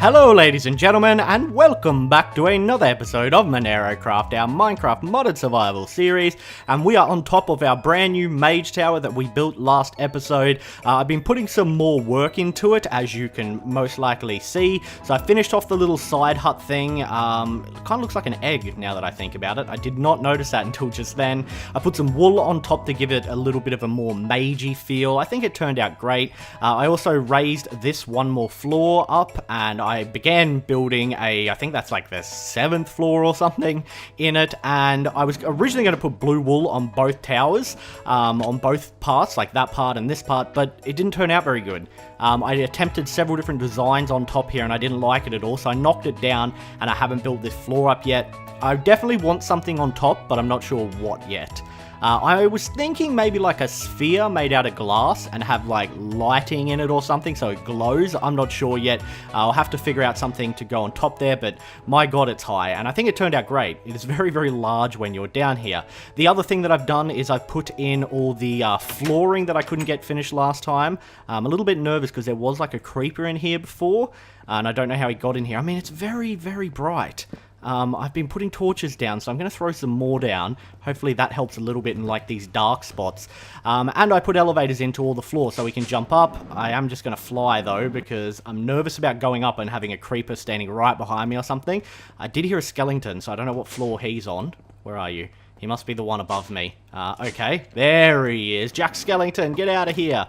Hello ladies and gentlemen, and welcome back to another episode of MenaeroCraft, our Minecraft modded survival series, and we are on top of our brand new mage tower that we built last episode. I've been putting some more work into it, as you can most likely see. So I finished off the little side hut thing. It kind of looks like an egg now that I think about it. I did not notice that until just then. I put some wool on top to give it a little bit of a more magey feel. I think it turned out great. I also raised this one more floor up, and I began building I think that's like the 7th floor or something in it, and I was originally going to put blue wool on both towers, on both parts, like that part and this part, but it didn't turn out very good. I attempted several different designs on top here and I didn't like it at all, so I knocked it down and I haven't built this floor up yet. I definitely want something on top, but I'm not sure what yet. I was thinking maybe like a sphere made out of glass and have like lighting in it or something so it glows. I'm not sure yet. I'll have to figure out something to go on top there, but my god, it's high, and I think it turned out great. It is very, very large when you're down here. The other thing that I've done is I've put in all the flooring that I couldn't get finished last time. I'm a little bit nervous because there was like a creeper in here before, and I don't know how he got in here. I mean, it's very, very bright. I've been putting torches down, so I'm going to throw some more down. Hopefully that helps a little bit in like these dark spots. And I put elevators into all the floors so we can jump up. I am just going to fly though, because I'm nervous about going up and having a creeper standing right behind me or something. I did hear a skeleton, so I don't know what floor he's on. Where are you? He must be the one above me. Okay, there he is. Jack Skellington, get out of here.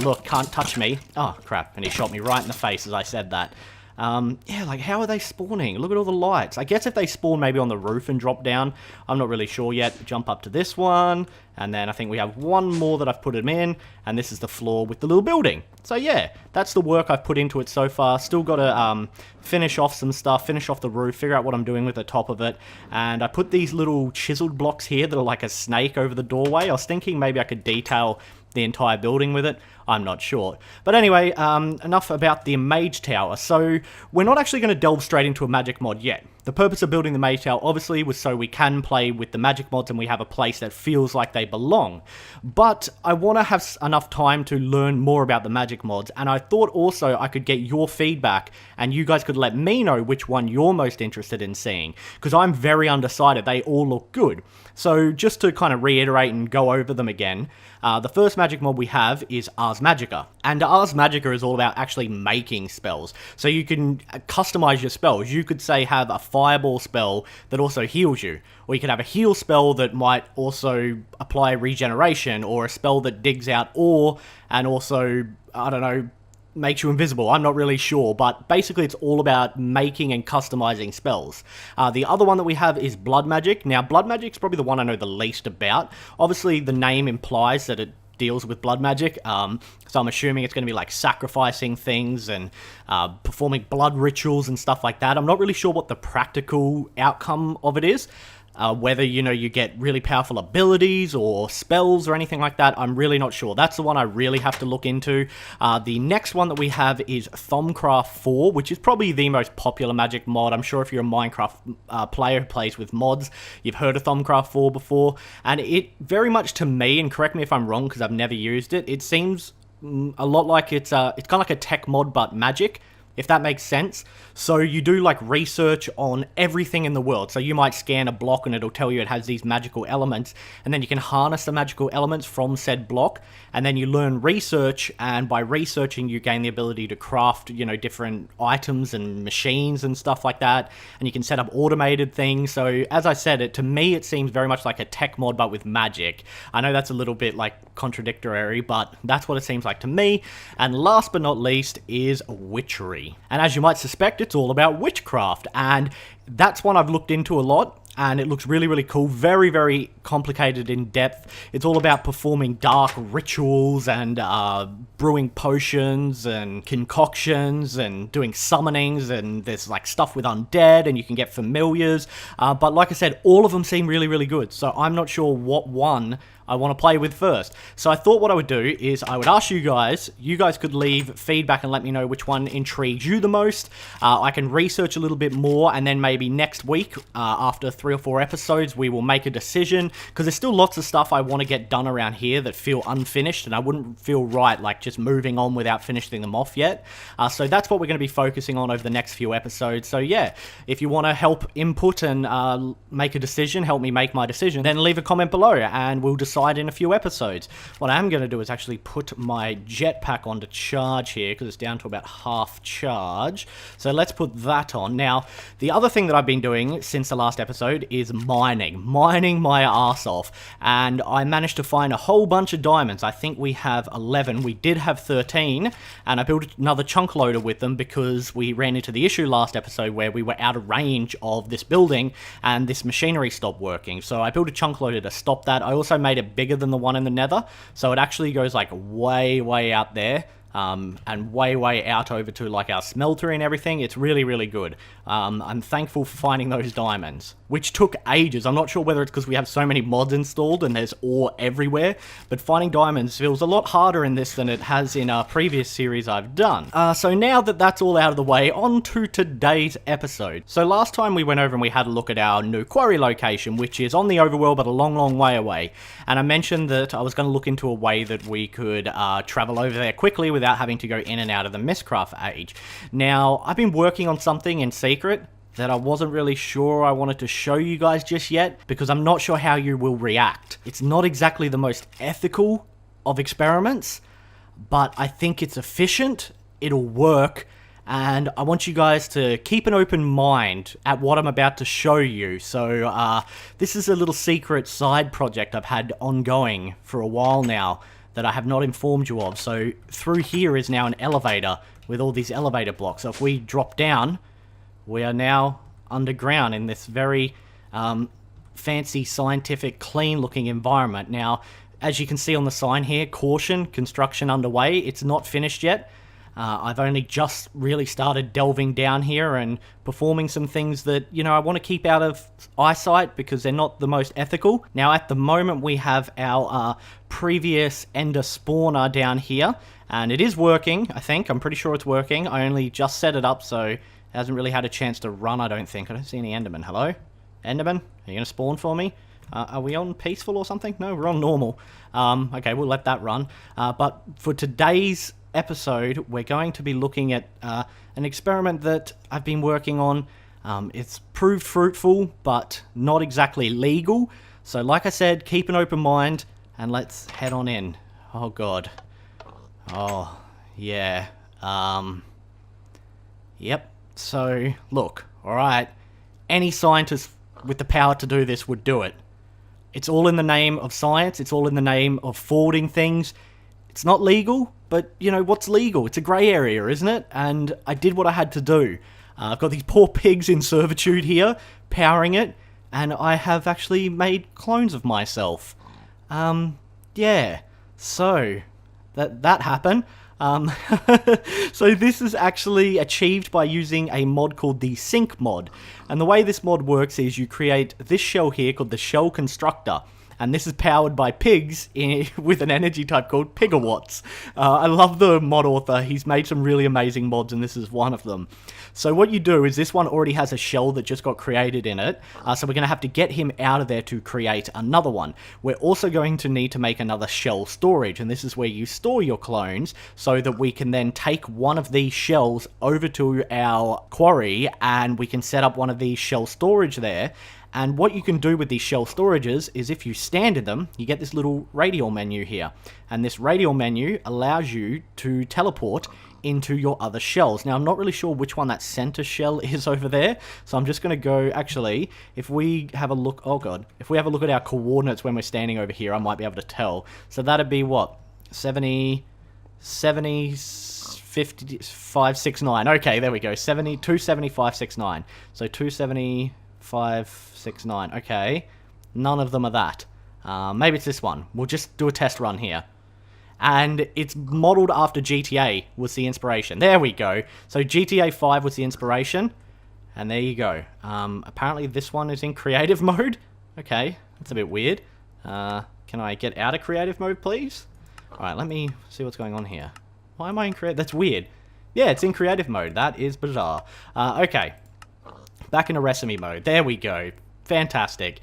Look, can't touch me. Oh, crap, and he shot me right in the face as I said that. Yeah, like, how are they spawning? Look at all the lights. I guess if they spawn maybe on the roof and drop down, I'm not really sure yet. Jump up to this one, and then I think we have one more that I've put them in, and this is the floor with the little building. So yeah, that's the work I've put into it so far. Still got to finish off some stuff, finish off the roof, figure out what I'm doing with the top of it, and I put these little chiseled blocks here that are like a snake over the doorway. I was thinking maybe I could detail the entire building with it. I'm not sure. But anyway, enough about the mage tower. So we're not actually going to delve straight into a magic mod yet. The purpose of building the mage tower obviously was so we can play with the magic mods and we have a place that feels like they belong. But I want to have enough time to learn more about the magic mods, and I thought also I could get your feedback and you guys could let me know which one you're most interested in seeing, because I'm very undecided. They all look good. So just to kind of reiterate and go over them again, the first magic mod we have is Ars Magica, and Ars Magica is all about actually making spells. So you can customize your spells. You could say have a fireball spell that also heals you, or you could have a heal spell that might also apply regeneration, or a spell that digs out ore and also, I don't know, makes you invisible. I'm not really sure, but basically it's all about making and customizing spells. The other one that we have is Blood Magic. Now, Blood Magic's probably the one I know the least about. Obviously, the name implies that it deals with blood magic, so I'm assuming it's going to be like sacrificing things and performing blood rituals and stuff like that. I'm not really sure what the practical outcome of it is. Whether, you know, you get really powerful abilities or spells or anything like that, I'm really not sure. That's the one I really have to look into. The next one that we have is Thaumcraft 4, which is probably the most popular magic mod. I'm sure if you're a Minecraft player who plays with mods, you've heard of Thaumcraft 4 before. And it very much to me, and correct me if I'm wrong because I've never used it, it seems a lot like it's kind of like a tech mod but magic, if that makes sense. So you do like research on everything in the world. So you might scan a block and it'll tell you it has these magical elements, and then you can harness the magical elements from said block, and then you learn research, and by researching you gain the ability to craft, you know, different items and machines and stuff like that, and you can set up automated things. So as I said, to me it seems very much like a tech mod but with magic. I know that's a little bit like contradictory, but that's what it seems like to me. And last but not least is witchery. And as you might suspect, it's all about witchcraft, and that's one I've looked into a lot, and it looks really, really cool. Very, very complicated in depth. It's all about performing dark rituals and brewing potions and concoctions and doing summonings, and there's like stuff with undead, and you can get familiars. But like I said, all of them seem really, really good, so I'm not sure what one I want to play with first. So I thought what I would do is I would ask you guys could leave feedback and let me know which one intrigues you the most. I can research a little bit more, and then maybe next week, after 3 or 4 episodes, we will make a decision because there's still lots of stuff I want to get done around here that feel unfinished, and I wouldn't feel right like just moving on without finishing them off yet. So that's what we're going to be focusing on over the next few episodes. So yeah, if you want to help input and make a decision, help me make my decision, then leave a comment below and we'll decide in a few episodes. What I am going to do is actually put my jetpack onto charge here because it's down to about half charge. So let's put that on. Now, the other thing that I've been doing since the last episode is mining my ass off, and I managed to find a whole bunch of diamonds. I think we have 11. We did have 13, and I built another chunk loader with them because we ran into the issue last episode where we were out of range of this building and this machinery stopped working. So I built a chunk loader to stop that. I also made it bigger than the one in the nether, so it actually goes like way out there. And way out over to like our smelter and everything. It's really good. I'm thankful for finding those diamonds, which took ages. I'm not sure whether it's because we have so many mods installed and there's ore everywhere, but finding diamonds feels a lot harder in this than it has in our previous series I've done. So now that that's all out of the way, on to today's episode. So last time we went over and we had a look at our new quarry location, which is on the overworld but a long way away. And I mentioned that I was going to look into a way that we could travel over there quickly without having to go in and out of the Mistcraft age. Now, I've been working on something in secret that I wasn't really sure I wanted to show you guys just yet, because I'm not sure how you will react. It's not exactly the most ethical of experiments, but I think it's efficient, it'll work, and I want you guys to keep an open mind at what I'm about to show you. So, this is a little secret side project I've had ongoing for a while now that I have not informed you of. So through here is now an elevator with all these elevator blocks. So if we drop down, we are now underground in this very fancy, scientific, clean looking environment. Now, as you can see on the sign here, caution, construction underway. It's not finished yet. I've only just really started delving down here and performing some things that, you know, I want to keep out of eyesight because they're not the most ethical. Now, at the moment, we have our previous ender spawner down here, and it is working, I think. I'm pretty sure it's working. I only just set it up, so it hasn't really had a chance to run, I don't think. I don't see any endermen. Hello? Enderman? Are you going to spawn for me? Are we on peaceful or something? No, we're on normal. Okay, we'll let that run. But for today's episode, we're going to be looking at an experiment that I've been working on. It's proved fruitful, but not exactly legal. So like I said, keep an open mind, and let's head on in. Oh god. Oh, yeah. Yep. So, look, alright. Any scientist with the power to do this would do it. It's all in the name of science, it's all in the name of forwarding things. It's not legal, but, you know, what's legal? It's a grey area, isn't it? And I did what I had to do. I've got these poor pigs in servitude here, powering it, and I have actually made clones of myself. Yeah. So, that happened. So this is actually achieved by using a mod called the Sync mod. And the way this mod works is you create this shell here called the Shell Constructor. And this is powered by pigs with an energy type called Pigawatts. I love the mod author. He's made some really amazing mods, and this is one of them. So what you do is this one already has a shell that just got created in it. So we're going to have to get him out of there to create another one. We're also going to need to make another shell storage, and this is where you store your clones so that we can then take one of these shells over to our quarry, and we can set up one of these shell storage there. And what you can do with these shell storages is if you stand in them, you get this little radial menu here. And this radial menu allows you to teleport into your other shells. Now, I'm not really sure which one that center shell is over there, so I'm just going to go, actually, if we have a look, oh god, if we have a look at our coordinates when we're standing over here, I might be able to tell. So that'd be what? 70, 50, 569. Okay, there we go. 270, 569. So 270, 569. Okay, none of them are that. Maybe it's this one. We'll just do a test run here. And it's modeled after GTA was the inspiration. There we go. So GTA 5 was the inspiration. And there you go. Apparently this one is in creative mode. Okay, that's a bit weird. Can I get out of creative mode, please? Alright, let me see what's going on here. Why am I in creative? That's weird. Yeah, it's in creative mode. That is bizarre. Okay. Back into recipe mode. There we go. Fantastic.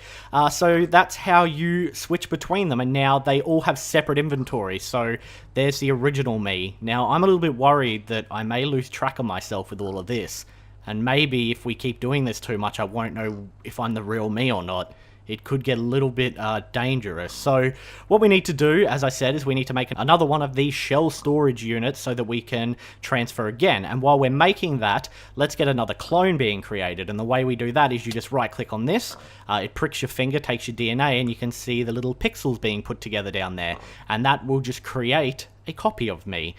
So that's how you switch between them, and now they all have separate inventories. So there's the original me. Now I'm a little bit worried that I may lose track of myself with all of this, and maybe if we keep doing this too much, I won't know if I'm the real me or not. It could get a little bit dangerous. So what we need to do, as I said, is we need to make another one of these shell storage units so that we can transfer again. And while we're making that, let's get another clone being created. And the way we do that is you just right click on this, it pricks your finger, takes your DNA, and you can see the little pixels being put together down there. And that will just create a copy of me.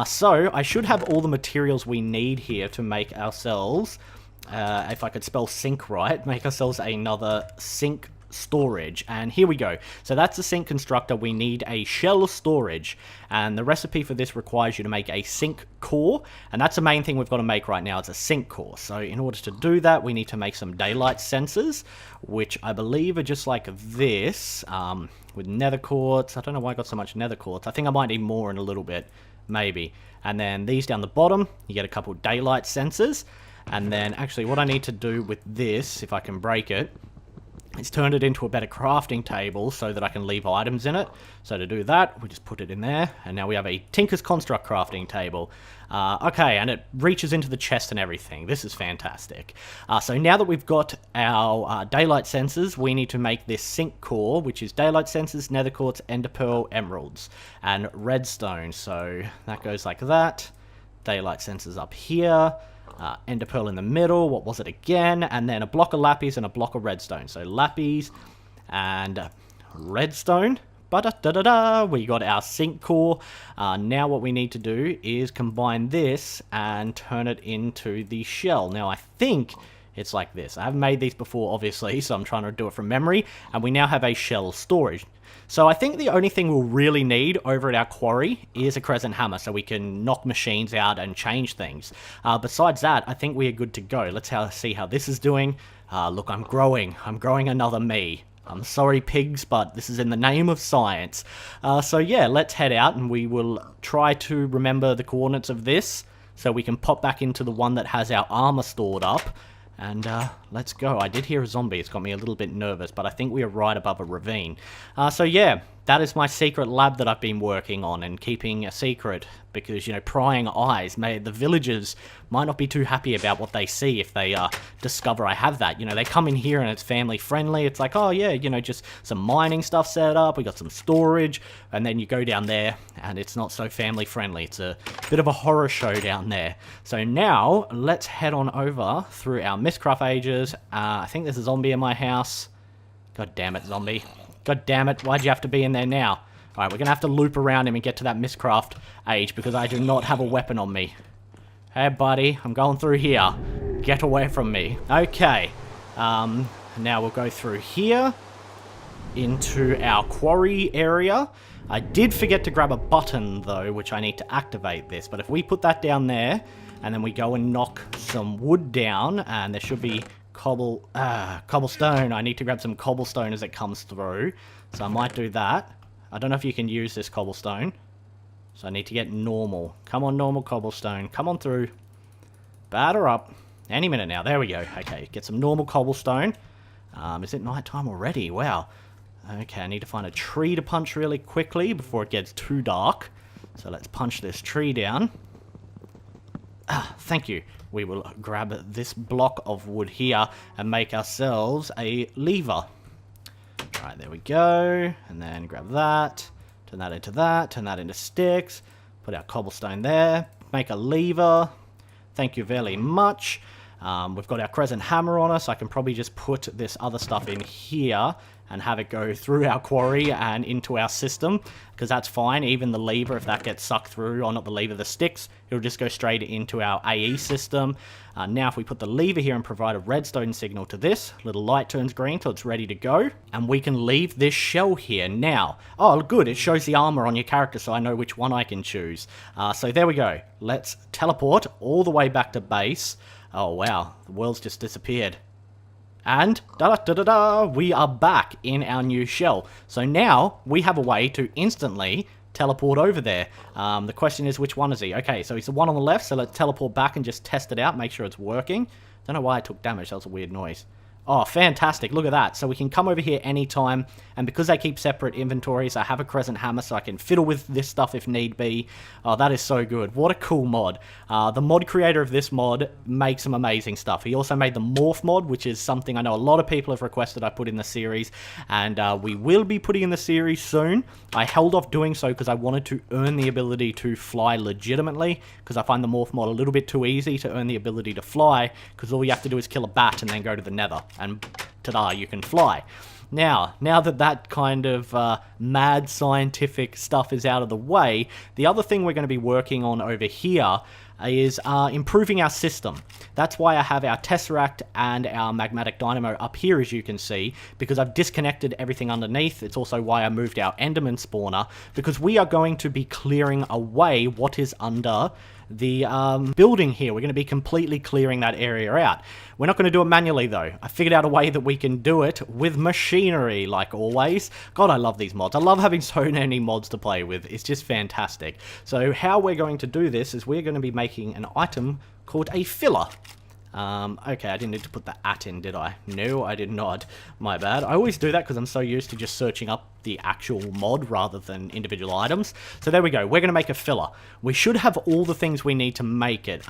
So I should have all the materials we need here to make ourselves, if I could spell sink right, make ourselves another sink storage. And here we go. So that's the sink constructor. We need a shell storage, and the recipe for this requires you to make a sink core, and that's the main thing we've got to make right now. It's a sink core. So in order to do that, we need to make some daylight sensors, which I believe are just like this, with nether quartz. I don't know why I got so much nether quartz. I think I might need more in a little bit, maybe. And then these down the bottom, you get a couple daylight sensors. And then actually what I need to do with this, if I can break it, is turn it into a better crafting table so that I can leave items in it. So to do that, we just put it in there, and now we have a Tinker's Construct crafting table. Okay, and it reaches into the chest and everything. This is fantastic. So now that we've got our daylight sensors, we need to make this sink core, which is daylight sensors, nether quartz, ender pearl, emeralds, and redstone. So that goes like that. Daylight sensors up here. Ender pearl in the middle, what was it again? And then a block of lapis and a block of redstone. So lapis and redstone. Ba-da-da-da-da. We got our sink core. Now what we need to do is combine this and turn it into the shell. Now I think it's like this. I haven't made these before, obviously, so I'm trying to do it from memory. And we now have a shell storage. So I think the only thing we'll really need over at our quarry is a crescent hammer, so we can knock machines out and change things. Besides that, I think we are good to go. Let's see how this is doing. Look, I'm growing. I'm growing another me. I'm sorry, pigs, but this is in the name of science. So yeah, let's head out, and we will try to remember the coordinates of this, so we can pop back into the one that has our armor stored up. And let's go. I did hear a zombie. It's got me a little bit nervous, but I think we are right above a ravine. So yeah, that is my secret lab that I've been working on and keeping a secret because, you know, prying eyes. The villagers might not be too happy about what they see if they discover I have that. You know, they come in here and it's family friendly. It's like, oh yeah, you know, just some mining stuff set up. We got some storage. And then you go down there and it's not so family friendly. It's a bit of a horror show down there. So now let's head on over through our Mistcraft ages. I think there's a zombie in my house. God damn it, zombie. God damn it, why'd you have to be in there now? Alright, we're gonna have to loop around him and get to that Mistcraft age because I do not have a weapon on me. Hey buddy, I'm going through here. Get away from me. Okay. Now we'll go through here into our quarry area. I did forget to grab a button though, which I need to activate this. But if we put that down there, and then we go and knock some wood down, and there should be cobblestone. I need to grab some cobblestone as it comes through. So I might do that. I don't know if you can use this cobblestone. So I need to get normal. Come on, normal cobblestone. Come on through. Batter up. Any minute now. There we go. Okay, get some normal cobblestone. Is it nighttime already? Wow. Okay, I need to find a tree to punch really quickly before it gets too dark. So let's punch this tree down. Thank you. We will grab this block of wood here and make ourselves a lever. Alright, there we go. And then grab that. Turn that into that. Turn that into sticks. Put our cobblestone there. Make a lever. Thank you very much. We've got our crescent hammer on us. I can probably just put this other stuff in here and have it go through our quarry and into our system, because that's fine. Even the lever, if that gets sucked through, or not the lever, the sticks, it'll just go straight into our AE system. Now if we put the lever here and provide a redstone signal to this, little light turns green till it's ready to go, and we can leave this shell here now. Oh good, it shows the armor on your character so I know which one I can choose. So there we go. Let's teleport all the way back to base. Oh wow, the world's just disappeared. And da-da-da-da-da, we are back in our new shell. So now we have a way to instantly teleport over there. The question is, which one is he? Okay, so he's the one on the left, so let's teleport back and just test it out, make sure it's working. Don't know why I took damage, that was a weird noise. Oh, fantastic. Look at that. So we can come over here anytime, and because they keep separate inventories, I have a crescent hammer so I can fiddle with this stuff if need be. Oh, that is so good. What a cool mod. The mod creator of this mod makes some amazing stuff. He also made the morph mod, which is something I know a lot of people have requested I put in the series, and we will be putting in the series soon. I held off doing so because I wanted to earn the ability to fly legitimately, because I find the morph mod a little bit too easy to earn the ability to fly, because all you have to do is kill a bat and then go to the nether, and ta-da, you can fly. Now that kind of mad scientific stuff is out of the way, the other thing we're going to be working on over here is improving our system. That's why I have our Tesseract and our Magmatic Dynamo up here, as you can see, because I've disconnected everything underneath. It's also why I moved our Enderman spawner, because we are going to be clearing away what is under the building here. We're going to be completely clearing that area out. We're not going to do it manually though. I figured out a way that we can do it with machinery, like always. God, I love these mods. I love having so many mods to play with. It's just fantastic. So how we're going to do this is we're going to be making an item called a filler. Okay, I didn't need to put the at in, did I? No, I did not. My bad. I always do that because I'm so used to just searching up the actual mod rather than individual items. So there we go. We're going to make a filler. We should have all the things we need to make it.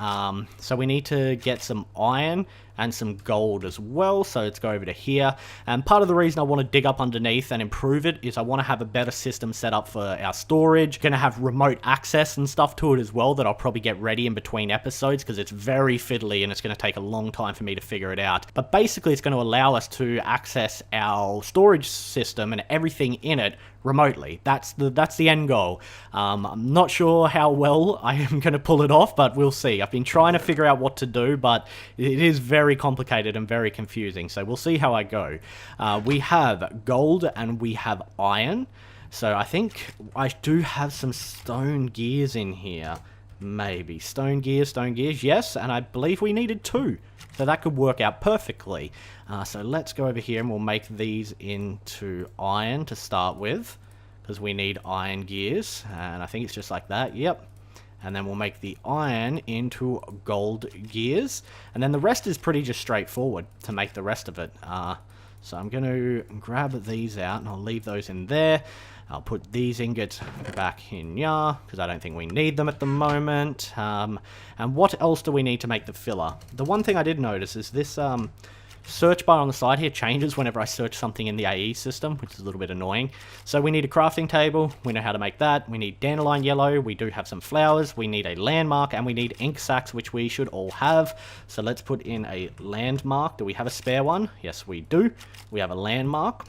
So we need to get some iron and some gold as well. So let's go over to here. And part of the reason I want to dig up underneath and improve it is I want to have a better system set up for our storage. Going to have remote access and stuff to it as well that I'll probably get ready in between episodes because it's very fiddly and it's going to take a long time for me to figure it out. But basically it's going to allow us to access our storage system and everything in it remotely. That's the end goal. I'm not sure how well I am going to pull it off, but we'll see. I've been trying to figure out what to do, but it is very complicated and very confusing, so we'll see how I go. We have gold and we have iron, so I think I do have some stone gears in here. Maybe. Stone gears, yes, and I believe we needed 2. So that could work out perfectly. So let's go over here and we'll make these into iron to start with, because we need iron gears, and I think it's just like that, yep. And then we'll make the iron into gold gears, and then the rest is pretty just straightforward to make the rest of it. So I'm going to grab these out and I'll leave those in there. I'll put these ingots back in here, because I don't think we need them at the moment. And what else do we need to make the filler? The one thing I did notice is this search bar on the side here changes whenever I search something in the AE system, which is a little bit annoying. So we need a crafting table, we know how to make that. We need dandelion yellow, we do have some flowers, we need a landmark, and we need ink sacks, which we should all have. So let's put in a landmark. Do we have a spare one? Yes, we do. We have a landmark.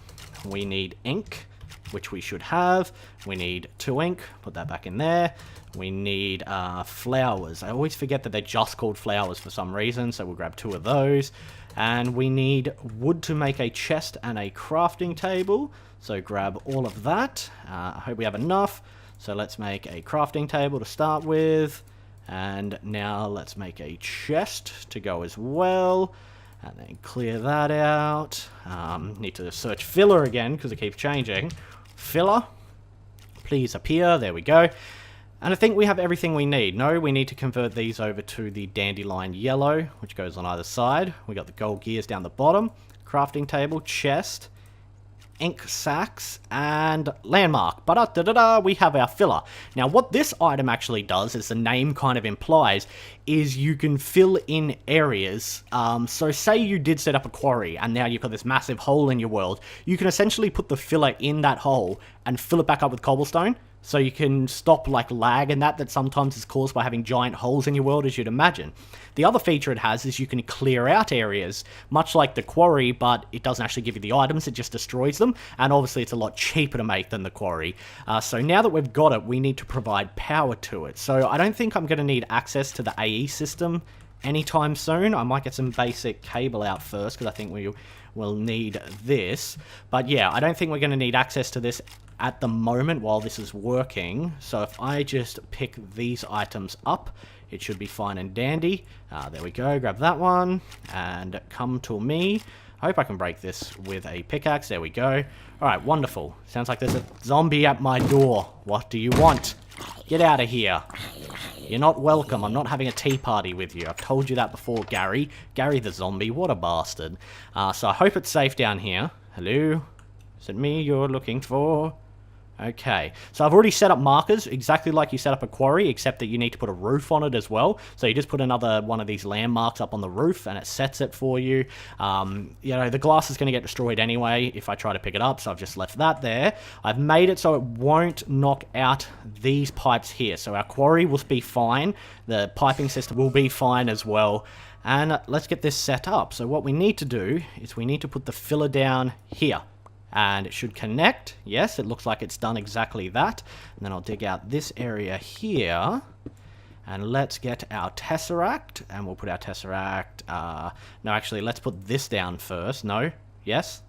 We need ink, which we should have. We need 2 ink, put that back in there. We need flowers. I always forget that they're just called flowers for some reason, so we'll grab 2 of those. And we need wood to make a chest and a crafting table, so grab all of that. I hope we have enough. So let's make a crafting table to start with, and now let's make a chest to go as well. And then clear that out. Need to search filler again because it keeps changing. Filler, please appear. There we go. And I think we have everything we need. No, we need to convert these over to the dandelion yellow, which goes on either side. We got the gold gears down the bottom, crafting table, chest, ink sacks, and landmark. Ba-da-da-da-da, we have our filler. Now, what this item actually does, as the name kind of implies, is you can fill in areas. So say you did set up a quarry, and now you've got this massive hole in your world. You can essentially put the filler in that hole and fill it back up with cobblestone. So you can stop like lag and that sometimes is caused by having giant holes in your world, as you'd imagine. The other feature it has is you can clear out areas, much like the quarry, but it doesn't actually give you the items, it just destroys them. And obviously it's a lot cheaper to make than the quarry. So now that we've got it, we need to provide power to it. So I don't think I'm going to need access to the AE system anytime soon. I might get some basic cable out first, because I think we will need this. But yeah, I don't think we're going to need access to this at the moment while this is working. So if I just pick these items up, it should be fine and dandy. There we go, grab that one, and come to me. I hope I can break this with a pickaxe. There we go. Alright, wonderful. Sounds like there's a zombie at my door. What do you want? Get out of here. You're not welcome. I'm not having a tea party with you. I've told you that before, Gary. Gary the zombie. What a bastard. So I hope it's safe down here. Hello? Is it me you're looking for? Okay, so I've already set up markers, exactly like you set up a quarry, except that you need to put a roof on it as well. So you just put another one of these landmarks up on the roof, and it sets it for you. You know, the glass is going to get destroyed anyway if I try to pick it up, so I've just left that there. I've made it so it won't knock out these pipes here. So our quarry will be fine. The piping system will be fine as well. And let's get this set up. So what we need to do is we need to put the filler down here. And it should connect. Yes, it looks like it's done exactly that. And then I'll dig out this area here. And let's get our tesseract. And we'll put our tesseract... no, actually, let's put this down first. No? Yes?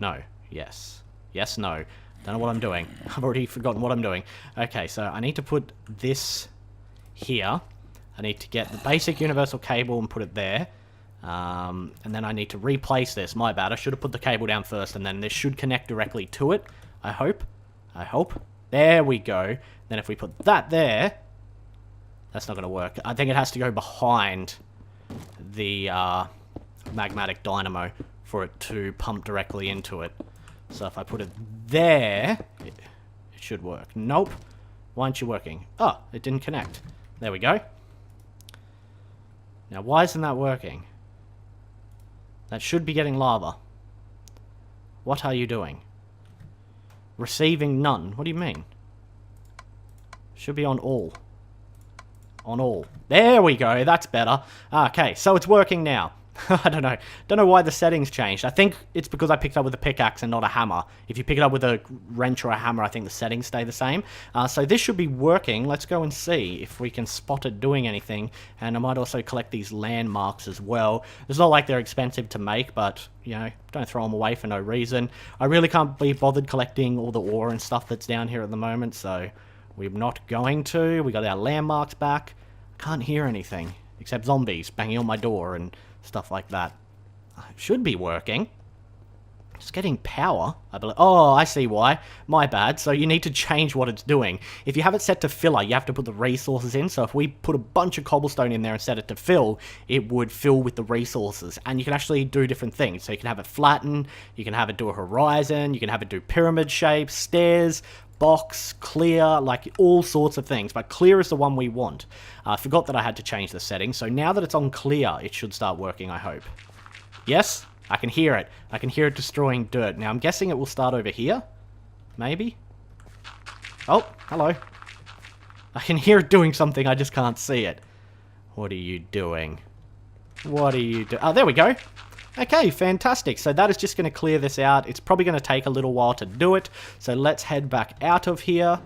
No. Yes. Yes, no. Don't know what I'm doing. I've already forgotten what I'm doing. Okay, so I need to put this here. I need to get the basic universal cable and put it there. And then I need to replace this. My bad. I should have put the cable down first, and then this should connect directly to it. I hope. I hope. There we go. Then if we put that there, that's not going to work. I think it has to go behind the magmatic dynamo for it to pump directly into it. So if I put it there, it should work. Nope. Why aren't you working? Oh, it didn't connect. There we go. Now, why isn't that working? That should be getting lava. What are you doing? Receiving none. What do you mean? Should be on all. On all. There we go. That's better. Okay, so it's working now. I don't know. Don't know why the settings changed. I think it's because I picked up with a pickaxe and not a hammer. If you pick it up with a wrench or a hammer, I think the settings stay the same. So this should be working. Let's go and see if we can spot it doing anything. And I might also collect these landmarks as well. It's not like they're expensive to make, but, you know, don't throw them away for no reason. I really can't be bothered collecting all the ore and stuff that's down here at the moment, so we're not going to. We got our landmarks back. I can't hear anything except zombies banging on my door and stuff like that. It should be working. It's getting power, I believe. Oh, I see why. My bad. So you need to change what it's doing. If you have it set to filler, you have to put the resources in. So if we put a bunch of cobblestone in there and set it to fill, it would fill with the resources. And you can actually do different things. So you can have it flatten, you can have it do a horizon, you can have it do pyramid shapes, stairs, box, clear, like all sorts of things, but clear is the one we want. I forgot that I had to change the settings, so now that it's on clear, it should start working, I hope. Yes? I can hear it. I can hear it destroying dirt. Now, I'm guessing it will start over here? Maybe? Oh, hello. I can hear it doing something, I just can't see it. What are you doing? What are you doing? Oh, there we go. Okay, fantastic. So that is just going to clear this out. It's probably going to take a little while to do it. So let's head back out of here.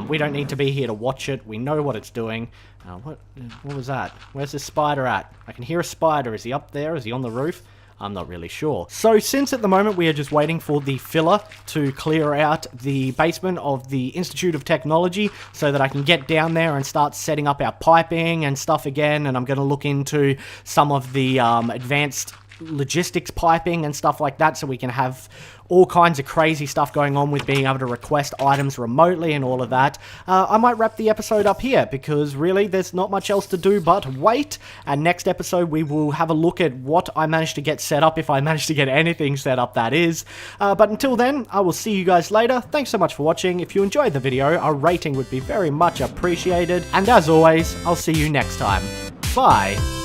We don't need to be here to watch it. We know what it's doing. What was that? Where's this spider at? I can hear a spider. Is he up there? Is he on the roof? I'm not really sure. So since at the moment we are just waiting for the filler to clear out the basement of the Institute of Technology so that I can get down there and start setting up our piping and stuff again, and I'm going to look into some of the advanced logistics piping and stuff like that, so we can have all kinds of crazy stuff going on with being able to request items remotely and all of that. I might wrap the episode up here because really there's not much else to do but wait, and next episode we will have a look at what I managed to get set up, if I managed to get anything set up, that is. But until then, I will see you guys later. Thanks so much for watching. If you enjoyed the video, a rating would be very much appreciated, and as always, I'll see you next time. Bye.